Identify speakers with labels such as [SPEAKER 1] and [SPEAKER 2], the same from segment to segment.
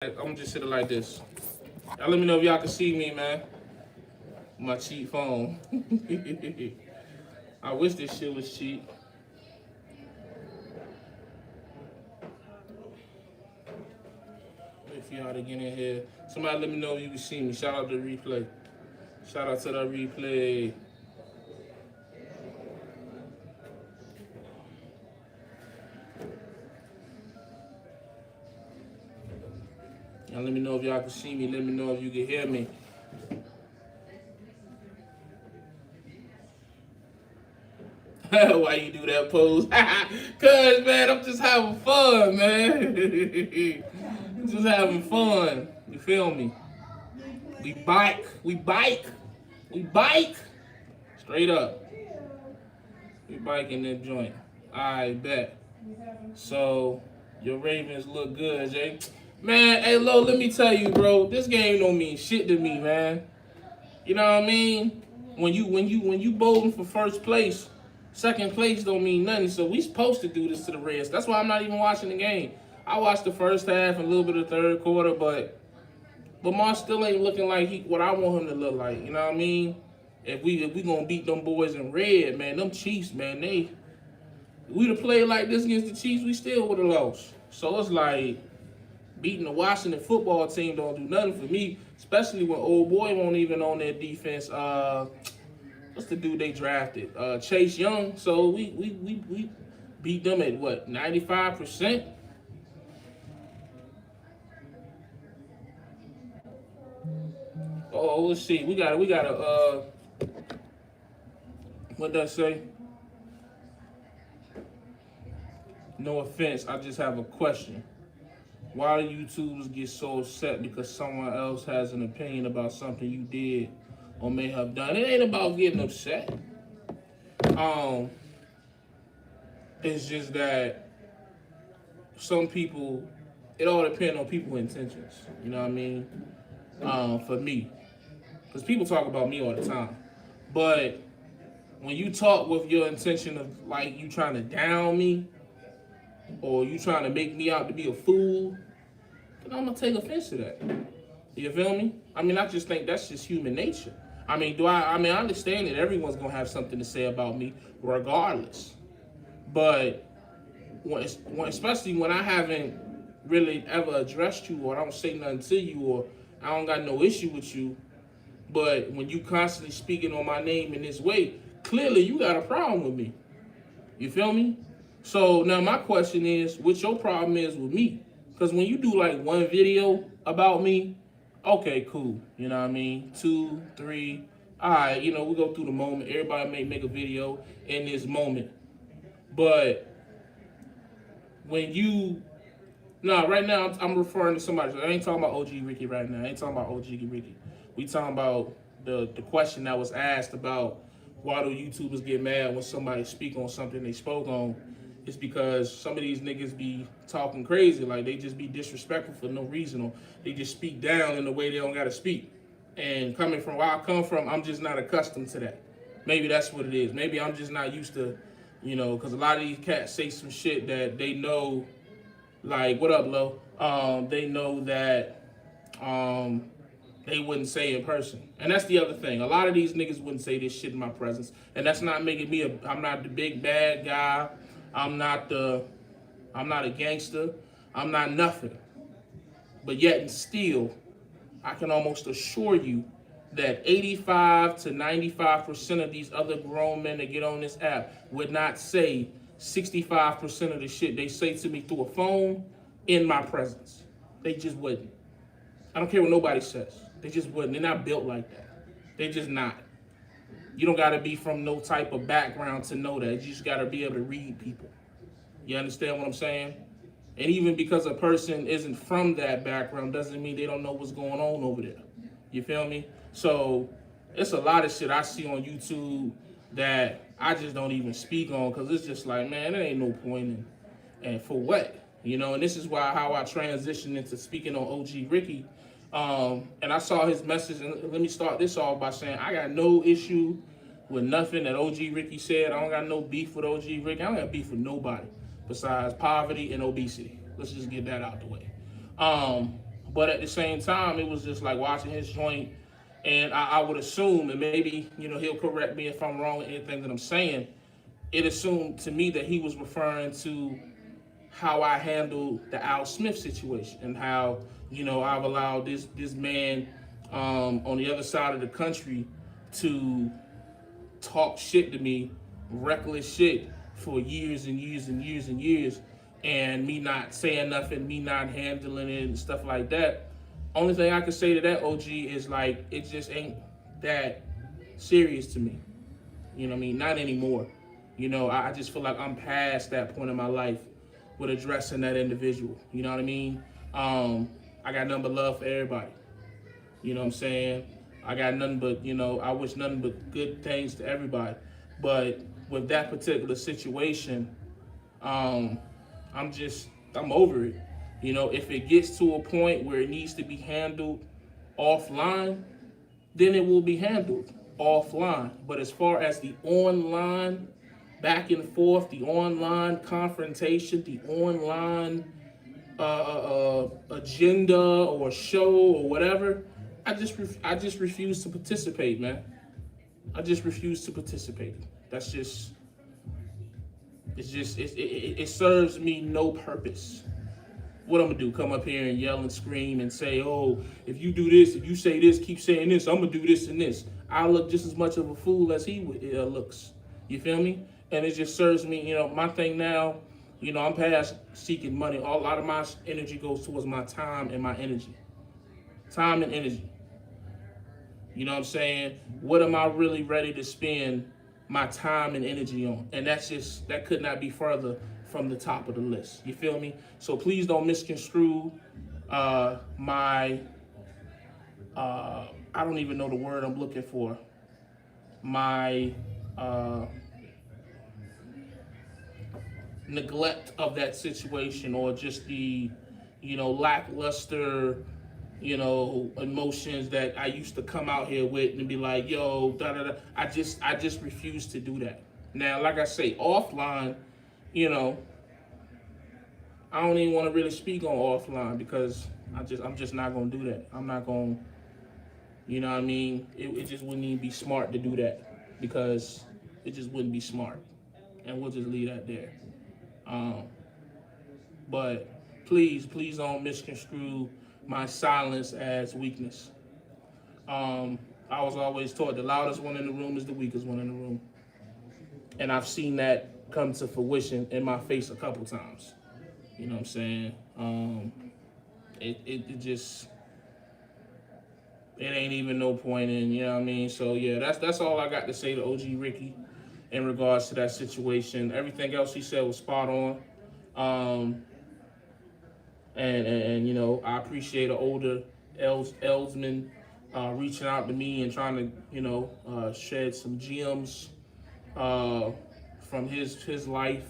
[SPEAKER 1] I'm gonna just sit it like this. Y'all let me know if y'all can see me, man. My cheap phone. I wish this shit was cheap. Wait for y'all to get in here. Somebody let me know if you can see me. Shout out to the replay. Shout out to the replay. Y'all let me know if y'all can see me. Let me know if you can hear me. Why you do that pose? Cause man, I'm just having fun, man. Just having fun. You feel me? We bike. We bike. We bike. Straight up. We biking that joint. I bet. So your Ravens look good, Jay. Man, hey Lo, let me tell you, bro. This game don't mean shit to me, man. You know what I mean? When you bowling for first place, second place don't mean nothing. So we supposed to do this to the Reds. That's why I'm not even watching the game. I watched the first half and a little bit of the third quarter, but Lamar still ain't looking like what I want him to look like. You know what I mean? If we gonna beat them boys in red, man, them Chiefs, man, we'd have played like this against the Chiefs, we still would have lost. So it's like beating the Washington football team don't do nothing for me, especially when old boy won't even on their defense. What's the dude they drafted? Chase Young. So we beat them at what, 95%? Oh, let's see. We got what does that say? No offense, I just have a question. Why do YouTubers get so upset because someone else has an opinion about something you did or may have done? It ain't about getting upset. It's just that some people, it all depends on people's intentions. You know what I mean? For me, because people talk about me all the time, but when you talk with your intention of like you trying to down me or you trying to make me out to be a fool, then I'm gonna take offense to that. You feel me? I mean, I just think that's just human nature. I mean, I understand that everyone's gonna have something to say about me, regardless. But especially when I haven't really ever addressed you, or I don't say nothing to you, or I don't got no issue with you, but when you constantly speaking on my name in this way, clearly you got a problem with me. You feel me? So now my question is, what your problem is with me? Because when you do like one video about me, okay, cool. You know what I mean? 2, 3, all right, we go through the moment. Everybody may make a video in this moment. But when right now I'm referring to somebody. So I ain't talking about OG Ricky right now. I ain't talking about OG Ricky. We talking about the question that was asked about why do YouTubers get mad when somebody speak on something they spoke on. It's because some of these niggas be talking crazy, like they just be disrespectful for no reason, or they just speak down in the way they don't gotta speak. And coming from where I come from, I'm just not accustomed to that. Maybe that's what it is. Maybe I'm just not used to, because a lot of these cats say some shit that they know, like, what up, Lo? They know that they wouldn't say in person. And that's the other thing. A lot of these niggas wouldn't say this shit in my presence. And that's not making me I'm not the big bad guy. I'm not a gangster. I'm not nothing. But yet and still, I can almost assure you that 85 to 95% of these other grown men that get on this app would not say 65% of the shit they say to me through a phone in my presence. They just wouldn't. I don't care what nobody says. They just wouldn't. They're not built like that. They just not. You don't got to be from no type of background to know that. You just got to be able to read people. You understand what I'm saying? And even because a person isn't from that background doesn't mean they don't know what's going on over there. You feel me? So it's a lot of shit I see on YouTube that I just don't even speak on because it's just like, man, there ain't no point in. And for what? And this is how I transitioned into speaking on OG Ricky. And I saw his message, and let me start this off by saying I got no issue with nothing that OG Ricky said. I don't got no beef with OG Ricky. I don't got beef with nobody besides poverty and obesity. Let's just get that out the way. But at the same time, it was just like watching his joint, and I would assume, and maybe he'll correct me if I'm wrong with anything that I'm saying. It assumed to me that he was referring to how I handled the Al Smith situation and how I've allowed this man on the other side of the country to talk shit to me, reckless shit for years and years and years and years, and me not saying nothing, me not handling it and stuff like that. Only thing I can say to that, OG, is like it just ain't that serious to me. You know what I mean? Not anymore. I just feel like I'm past that point in my life with addressing that individual. You know what I mean? I got nothing but love for everybody. You know what I'm saying? I got nothing but, I wish nothing but good things to everybody. But with that particular situation, I'm over it. If it gets to a point where it needs to be handled offline, then it will be handled offline. But as far as the online back and forth, the online confrontation, the online agenda or show or whatever, I just refuse to participate, man. I just refuse to participate. That's just it serves me no purpose. What I'm gonna do? Come up here and yell and scream and say, "Oh, if you do this, if you say this, keep saying this, I'm gonna do this and this." I look just as much of a fool as he looks. You feel me? And it just serves me. My thing now. I'm past seeking money. A lot of my energy goes towards my time and my energy. Time and energy. You know what I'm saying? What am I really ready to spend my time and energy on? And that could not be further from the top of the list. You feel me? So please don't misconstrue my, I don't even know the word I'm looking for. My neglect of that situation, or just the, lackluster, emotions that I used to come out here with and be like, yo, da da da. I just refuse to do that. Now, like I say, offline, I don't even want to really speak on offline because I'm just not gonna do that. I'm not gonna, you know what I mean? It just wouldn't even be smart to do that because it just wouldn't be smart, and we'll just leave that there. But please don't misconstrue my silence as weakness. I was always taught the loudest one in the room is the weakest one in the room. And I've seen that come to fruition in my face a couple times. You know what I'm saying? It just, it ain't even no point in, you know what I mean? So yeah, that's all I got to say to OG Ricky in regards to that situation. Everything else he said was spot on. And I appreciate an older Elsman reaching out to me and trying to, shed some gems from his life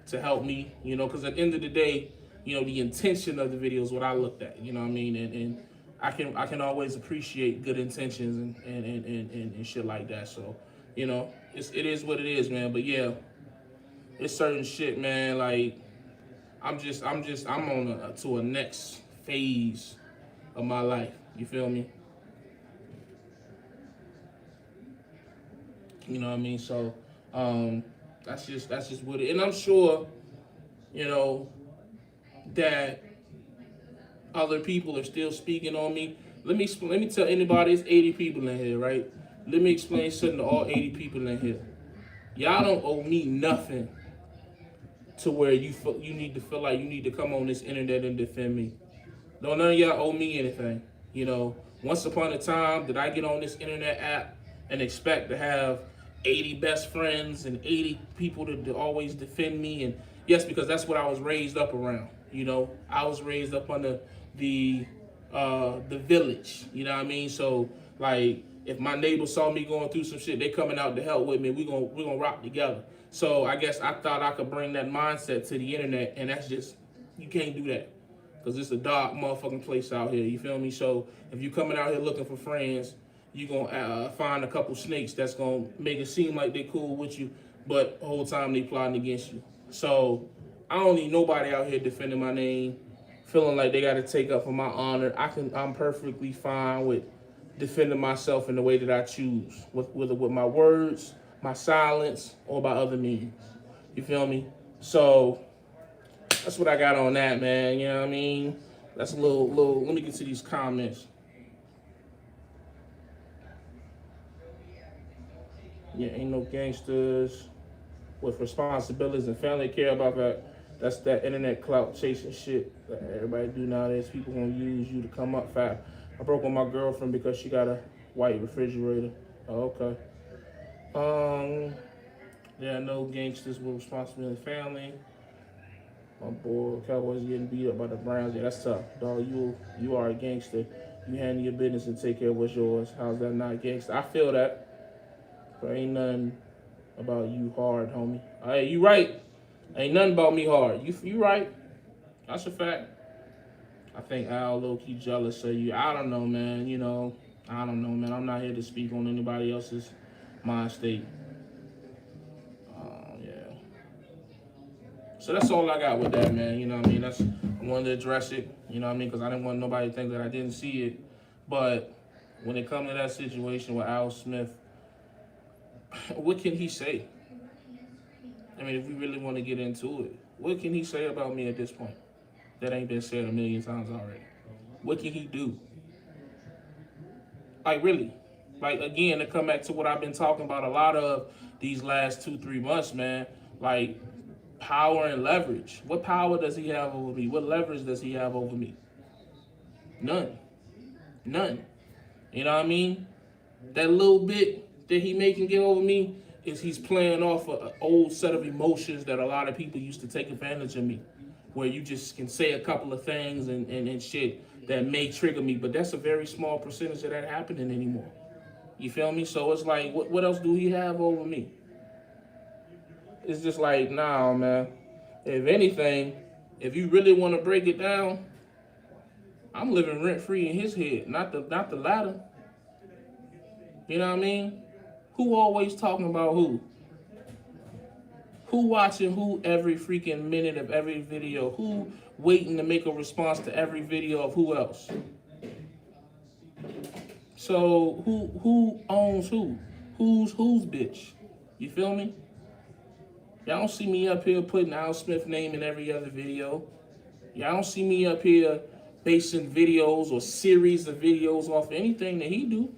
[SPEAKER 1] to help me, because at the end of the day, the intention of the video is what I looked at, you know what I mean? And I can always appreciate good intentions and shit like that. So, it is what it is, man. But yeah, it's certain shit, man. Like I'm on to a next phase of my life. You feel me? You know what I mean? So that's just what it. And I'm sure, that other people are still speaking on me. Let me tell anybody, it's 80 people in here, right? Let me explain something to all 80 people in here. Y'all don't owe me nothing to where you need to feel like you need to come on this internet and defend me. None of y'all owe me anything. Once upon a time, did I get on this internet app and expect to have 80 best friends and 80 people to always defend me? And yes, because that's what I was raised up around. I was raised up under the village. You know what I mean? So like, if my neighbors saw me going through some shit, they coming out to help with me. We gonna rock together. So I guess I thought I could bring that mindset to the internet, and that's just, you can't do that. Because it's a dark motherfucking place out here, you feel me? So if you coming out here looking for friends, you going to find a couple snakes that's going to make it seem like they cool with you, but the whole time they plotting against you. So I don't need nobody out here defending my name. feeling like they got to take up for my honor. I'm perfectly fine with defending myself in the way that I choose, whether with my words, my silence, or by other means. You feel me? So that's what I got on that, man. You know what I mean? That's a little. Let me get to these comments. Yeah, ain't no gangsters with responsibilities and family care about that. That's that internet clout chasing shit that everybody do nowadays. People gonna use you to come up fat. I broke with my girlfriend because she got a white refrigerator. Oh, okay. There are no gangsters with responsibility and family. My boy, Cowboys getting beat up by the Browns. Yeah, that's tough, dog. You are a gangster. You handle your business and take care of what's yours. How's that not gangster? I feel that, but ain't nothing about you hard, homie. Hey, you right. Ain't nothing about me hard. You right. That's a fact. I think Al low-key jealous of you. I don't know, man. I don't know, man. I'm not here to speak on anybody else's mind state. Yeah. So that's all I got with that, man. You know what I mean? I wanted to address it. You know what I mean? Because I didn't want nobody to think that I didn't see it. But when it comes to that situation with Al Smith, what can he say? I mean, if we really want to get into it, what can he say about me at this point that ain't been said a million times already? What can he do? Like, really? Like, again, to come back to what I've been talking about a lot of these last 2-3 months, man. Like, power and leverage. What power does he have over me? What leverage does he have over me? None. None. You know what I mean? That little bit that he making get over me is he's playing off an old set of emotions that a lot of people used to take advantage of me, where you just can say a couple of things and shit that may trigger me, but that's a very small percentage of that happening anymore. You feel me? So it's like, what else do he have over me? It's just like, nah, man. If anything, if you really want to break it down, I'm living rent free in his head, not the latter. You know what I mean? Who always talking about who? Who watching who every freaking minute of every video? Who waiting to make a response to every video of who else? So who owns who? Who's bitch? You feel me? Y'all don't see me up here putting Al Smith's name in every other video. Y'all don't see me up here basing videos or series of videos off anything that he do.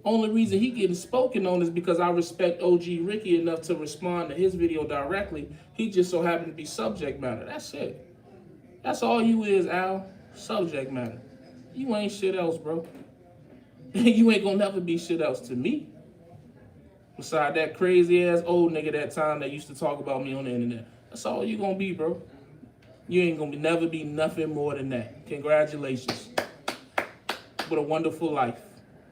[SPEAKER 1] Only reason he getting spoken on is because I respect OG Ricky enough to respond to his video directly. He just so happened to be subject matter. That's it. That's all you is, Al. Subject matter. You ain't shit else, bro. You ain't gonna never be shit else to me. Beside that crazy ass old nigga that time that used to talk about me on the internet. That's all you gonna be, bro. You ain't gonna never be nothing more than that. Congratulations. What a wonderful life.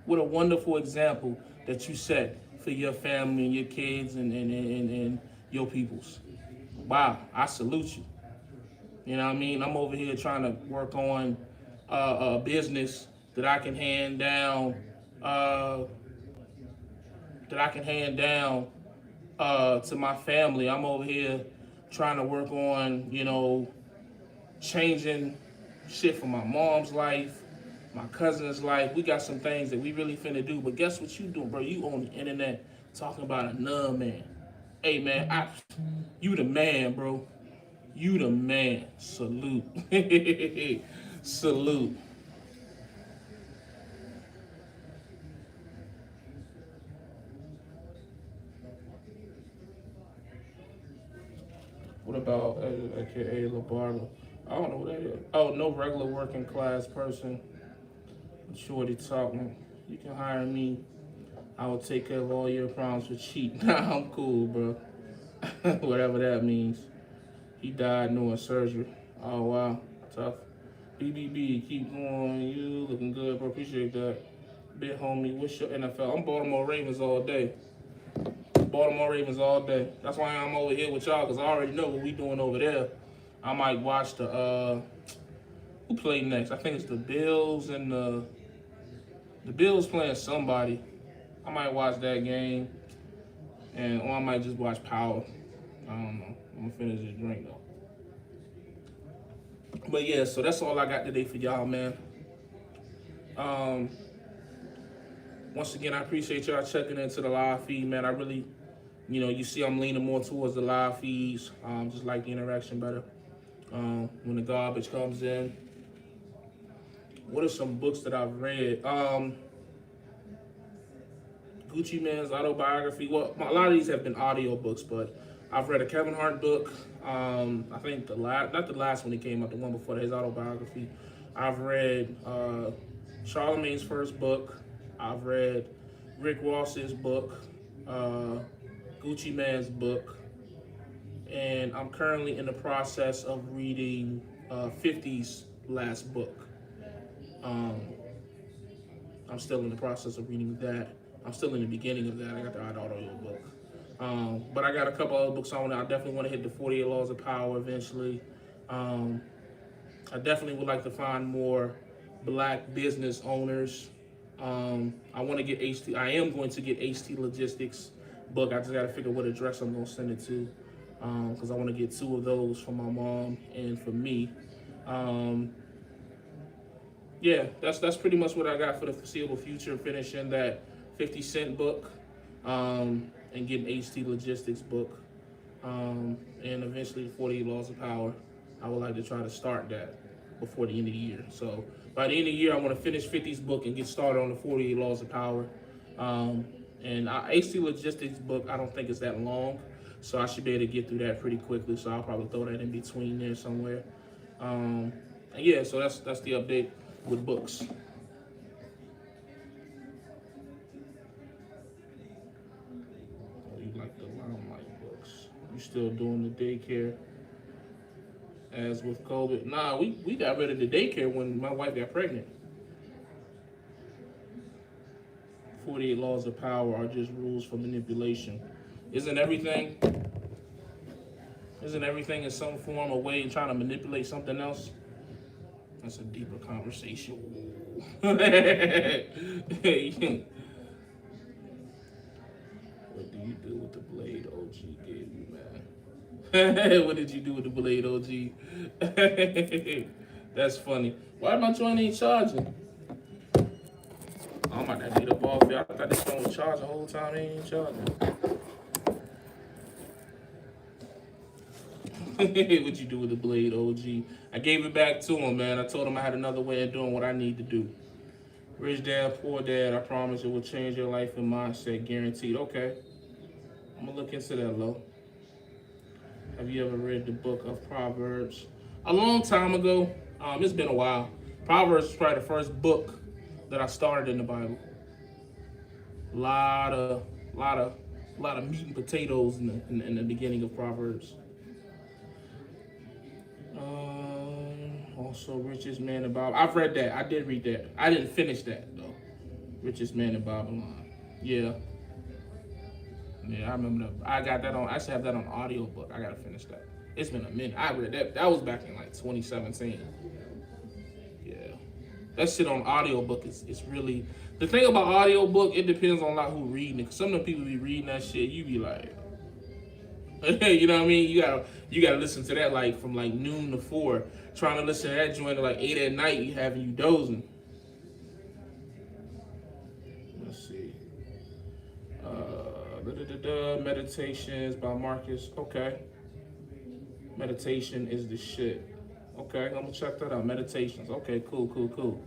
[SPEAKER 1] What a wonderful example that you set for your family and your kids and your peoples. Wow, I salute you. You know what I mean? I'm over here trying to work on a business that I can hand down, to my family. I'm over here trying to work on, changing shit for my mom's life, my cousin's life. We got some things that we really finna do. But guess what you doing, bro? You on the internet talking about another man. Hey, man, you the man, bro. You the man. Salute. Salute. What about AKA LaBarba? I don't know what that is. Oh, no regular working class person. Shorty talking. You can hire me. I will take care of all your problems for cheap. Nah, I'm cool, bro. Whatever that means. He died doing surgery. Oh, wow. Tough. BBB, keep going. You looking good, bro. Appreciate that. Big homie, what's your NFL? I'm Baltimore Ravens all day. Baltimore Ravens all day. That's why I'm over here with y'all, because I already know what we doing over there. I might watch who played next? I think it's the Bills and the Bills playing somebody. I might watch that game, or I might just watch Power. I don't know. I'm gonna finish this drink though. But yeah, so that's all I got today for y'all, man. Um, Once again, I appreciate y'all checking into the live feed, man. I really, you see I'm leaning more towards the live feeds. Just like the interaction better. When the garbage comes in. What are some books that I've read? Gucci Mane's autobiography. Well, a lot of these have been audio books, but I've read a Kevin Hart book. I think not the last one he came out, the one before his autobiography. I've read Charlemagne's first book. I've read Rick Ross's book, Gucci Mane's book, and I'm currently in the process of reading 50's last book. I'm still in the process of reading that. I'm still in the beginning of that. I got the audio book. But I got a couple other books on it. I definitely want to hit the 48 Laws of Power eventually. I definitely would like to find more black business owners. I want to get HT. I am going to get HT Logistics book. I just got to figure what address I'm going to send it to, because I want to get 2 of those for my mom and for me. Yeah, that's pretty much what I got for the foreseeable future. Finishing that 50 Cent book, and getting HT Logistics book, and eventually 48 Laws of Power. I would like to try to start that before the end of the year. So by the end of the year, I want to finish 50's book and get started on the 48 Laws of Power. And HT Logistics book, I don't think it's that long, so I should be able to get through that pretty quickly. So I'll probably throw that in between there somewhere. And yeah, so that's the update with books. You like the Limelight books? You still doing the daycare? As with COVID, nah, we got rid of the daycare when my wife got pregnant. 48 Laws of Power are just rules for manipulation. Isn't everything in some form or way trying to manipulate something else? That's a deeper conversation. What do you do with the blade OG gave you, man? What did you do with the blade OG? That's funny. Why my joint ain't charging? I'm about to beat up off here. I thought this phone was charging the whole time. It ain't charging. What you do with the blade, OG? I gave it back to him, man. I told him I had another way of doing what I need to do. Rich dad, poor dad. I promise it will change your life and mindset, guaranteed. Okay, I'm gonna look into that, Lo. Have you ever read the book of Proverbs? A long time ago. It's been a while. Proverbs was probably the first book that I started in the Bible. Lot of meat and potatoes in the beginning of Proverbs. Also, Richest Man in Babylon. I've read that. I did read that. I didn't finish that though. Richest Man in Babylon. Yeah, I remember that. I got that on. I should have that on audiobook. I gotta finish that. It's been a minute. I read that. That was back in like 2017. Yeah, that shit on audiobook is really. The thing about audiobook, it depends on like who reading it. Cause some of the people be reading that shit, you be like, you know what I mean? You gotta listen to that like from like noon to 4. Trying to listen to that joint at like 8 at night, you having you dozing. Let's see. Meditations by Marcus. Okay. Meditation is the shit. Okay, I'm gonna check that out. Meditations. Okay, cool.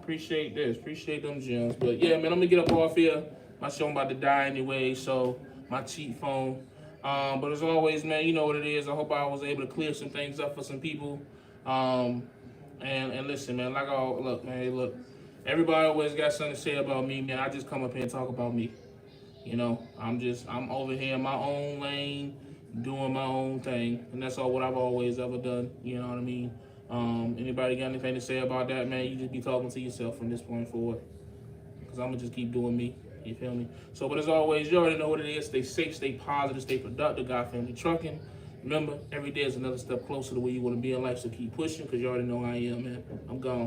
[SPEAKER 1] Appreciate this. Appreciate them gems. But yeah, man, I'm gonna get up off here. My show about to die anyway, so my cheat phone. But as always, man, you know what it is. I hope I was able to clear some things up for some people. And listen, man, look, everybody always got something to say about me, man. I just come up here and talk about me. You know, I'm over here in my own lane, doing my own thing, and that's all what I've always ever done. You know what I mean? Anybody got anything to say about that, man? You just be talking to yourself from this point forward, because I'm gonna just keep doing me. You feel me? So, but as always, you already know what it is. Stay safe, stay positive, stay productive. God Family Trucking. Remember, every day is another step closer to where you want to be in life, so keep pushing, because you already know how I am, man. I'm gone.